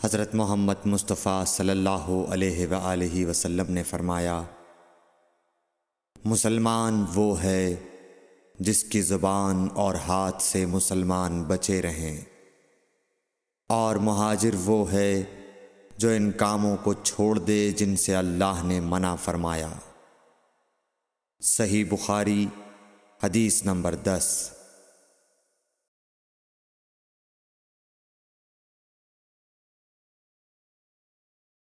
हज़रत मोहम्मद मुस्तफ़ा सल्लल्लाहु अलैहि वसल्लम ने फरमाया, मुसलमान वो है जिसकी ज़ुबान और हाथ से मुसलमान बचे रहें, और मुहाजिर वो है जो इन कामों को छोड़ दे जिनसे अल्लाह ने मना फरमाया। सही बुखारी हदीस नंबर 10।